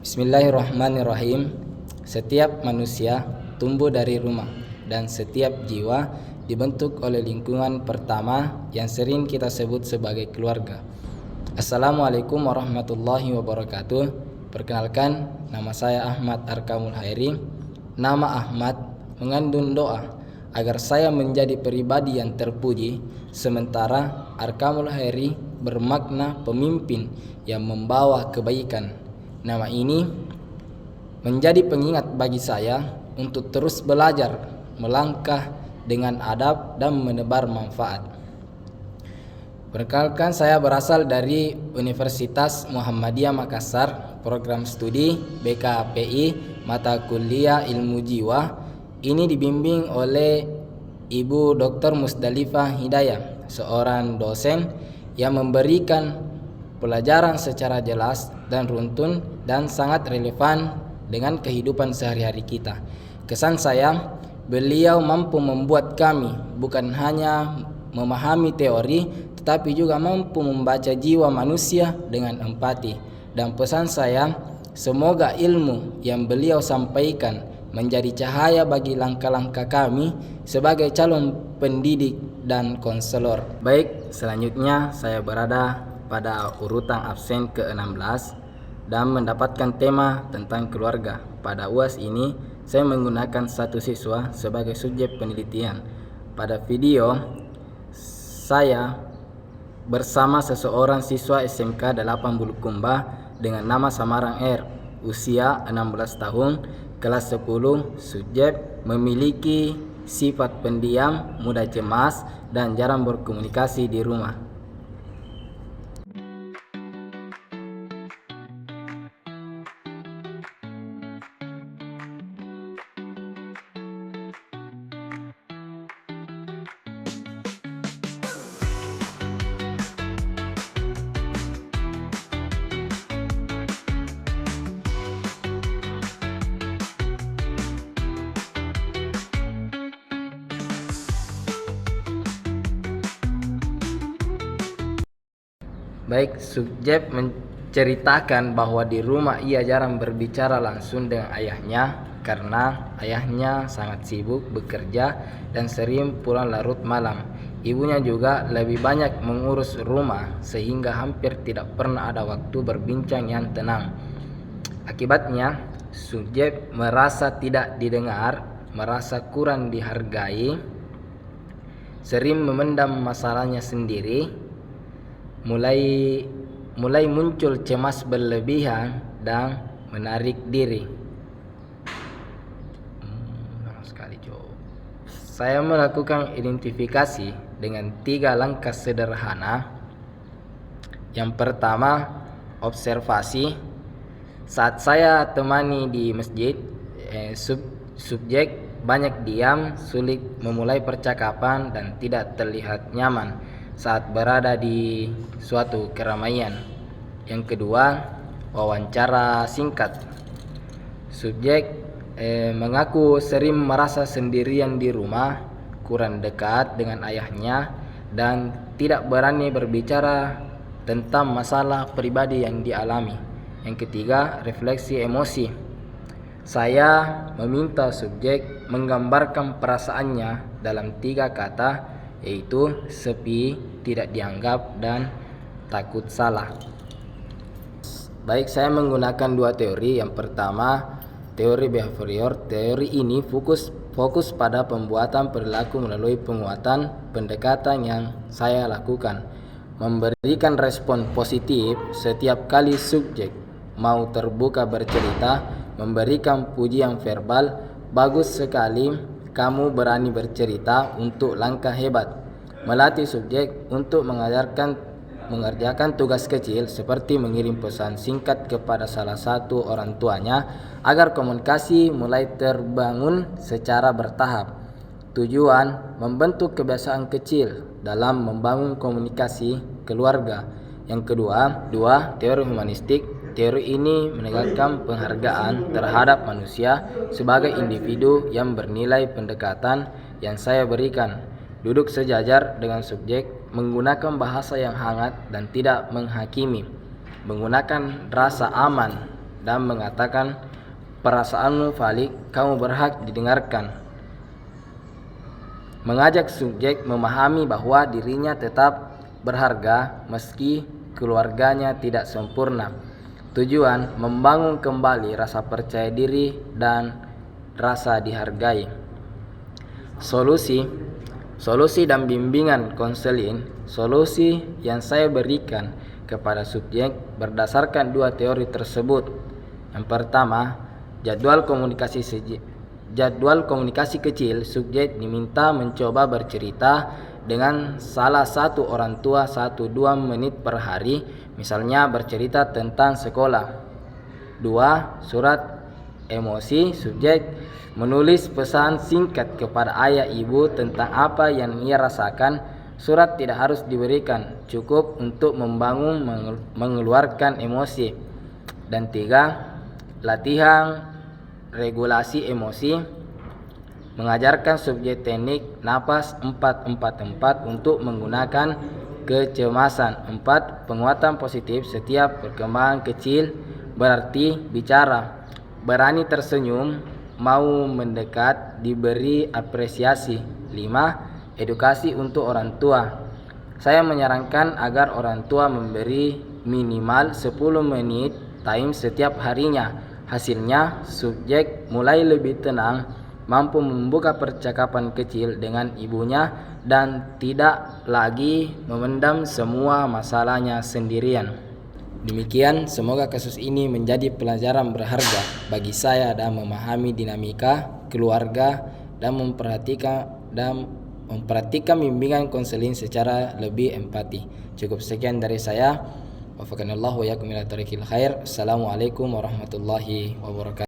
Bismillahirrahmanirrahim. Setiap manusia tumbuh dari rumah dan setiap jiwa dibentuk oleh lingkungan pertama yang sering kita sebut sebagai keluarga. Assalamualaikum warahmatullahi wabarakatuh. Perkenalkan, nama saya Ahmad Arkamul Hairi. Nama Ahmad mengandung doa agar saya menjadi pribadi yang terpuji, sementara Arkamul Hairi bermakna pemimpin yang membawa kebaikan. Nama ini menjadi pengingat bagi saya untuk terus belajar, melangkah dengan adab dan menebar manfaat. Perkenalkan, saya berasal dari Universitas Muhammadiyah Makassar, program studi BKPI mata kuliah Ilmu Jiwa. Ini dibimbing oleh Ibu Dr. Musdalifah Hidayah, seorang dosen yang memberikan pelajaran secara jelas dan runtun dan sangat relevan dengan kehidupan sehari-hari kita. Kesan saya, beliau mampu membuat kami bukan hanya memahami teori, tetapi juga mampu membaca jiwa manusia dengan empati. Dan pesan saya, semoga ilmu yang beliau sampaikan menjadi cahaya bagi langkah-langkah kami sebagai calon pendidik dan konselor. Baik, selanjutnya saya berada pada urutan absen ke-16 dan mendapatkan tema tentang keluarga. Pada UAS ini, saya menggunakan satu siswa sebagai subjek penelitian. Pada video, saya bersama seseorang siswa SMK 8 Bulukumba dengan nama samaran R, usia 16 tahun, kelas 10, subjek memiliki sifat pendiam, mudah cemas, dan jarang berkomunikasi di rumah. Baik, subjek menceritakan bahwa di rumah ia jarang berbicara langsung dengan ayahnya karena ayahnya sangat sibuk bekerja dan sering pulang larut malam. Ibunya juga lebih banyak mengurus rumah sehingga hampir tidak pernah ada waktu berbincang yang tenang. Akibatnya, subjek merasa tidak didengar, merasa kurang dihargai, sering memendam masalahnya sendiri, mulai muncul cemas berlebihan dan menarik diri. Saya melakukan identifikasi dengan 3 langkah sederhana. Yang pertama, observasi. Saat saya temani di masjid, subjek banyak diam, sulit memulai percakapan dan tidak terlihat nyaman saat berada di suatu keramaian. Yang kedua, wawancara singkat. Subjek mengaku sering merasa sendirian di rumah, kurang dekat dengan ayahnya, dan tidak berani berbicara tentang masalah pribadi yang dialami. Yang ketiga, refleksi emosi. Saya meminta subjek menggambarkan perasaannya dalam 3 kata, yaitu sepi, tidak dianggap, dan takut salah. Baik, saya menggunakan 2 teori. Yang pertama, teori behavior. Teori ini fokus pada pembuatan perilaku melalui penguatan pendekatan yang saya lakukan, memberikan respon positif setiap kali subjek mau terbuka bercerita, memberikan pujian verbal, bagus sekali kamu berani bercerita, untuk langkah hebat, melatih subjek untuk mengerjakan tugas kecil seperti mengirim pesan singkat kepada salah satu orang tuanya agar komunikasi mulai terbangun secara bertahap. Tujuan membentuk kebiasaan kecil dalam membangun komunikasi keluarga. Yang kedua, teori humanistik. Teori ini menegakkan penghargaan terhadap manusia sebagai individu yang bernilai. Pendekatan yang saya berikan, duduk sejajar dengan subjek, menggunakan bahasa yang hangat dan tidak menghakimi, menggunakan rasa aman dan mengatakan, perasaanmu valid, kamu berhak didengarkan. Mengajak subjek memahami bahwa dirinya tetap berharga meski keluarganya tidak sempurna. Tujuan membangun kembali rasa percaya diri dan rasa dihargai. Solusi dan bimbingan konseling. Solusi yang saya berikan kepada subjek berdasarkan dua teori tersebut. Yang pertama, jadwal komunikasi kecil. Subjek diminta mencoba bercerita dengan salah satu orang tua 1-2 menit per hari, misalnya bercerita tentang sekolah. 2. Surat emosi. Subjek menulis pesan singkat kepada ayah ibu tentang apa yang ia rasakan. Surat tidak harus diberikan, cukup untuk membangun mengeluarkan emosi. Dan 3. Latihan regulasi emosi. Mengajarkan subjek teknik napas 4-4-4 untuk menggunakan kecemasan. 4. Penguatan positif. Setiap perkembangan kecil berarti bicara. Berani tersenyum, mau mendekat, diberi apresiasi. 5. Edukasi untuk orang tua. Saya menyarankan agar orang tua memberi minimal 10 menit time setiap harinya. Hasilnya, subjek mulai lebih tenang, mampu membuka percakapan kecil dengan ibunya, dan tidak lagi memendam semua masalahnya sendirian. Demikian, semoga kasus ini menjadi pelajaran berharga bagi saya dalam memahami dinamika keluarga dan memperhatikan bimbingan konseling secara lebih empati. Cukup sekian dari saya. Wafakanallahu wa yakum ila tariqil khair. Assalamualaikum warahmatullahi wabarakatuh.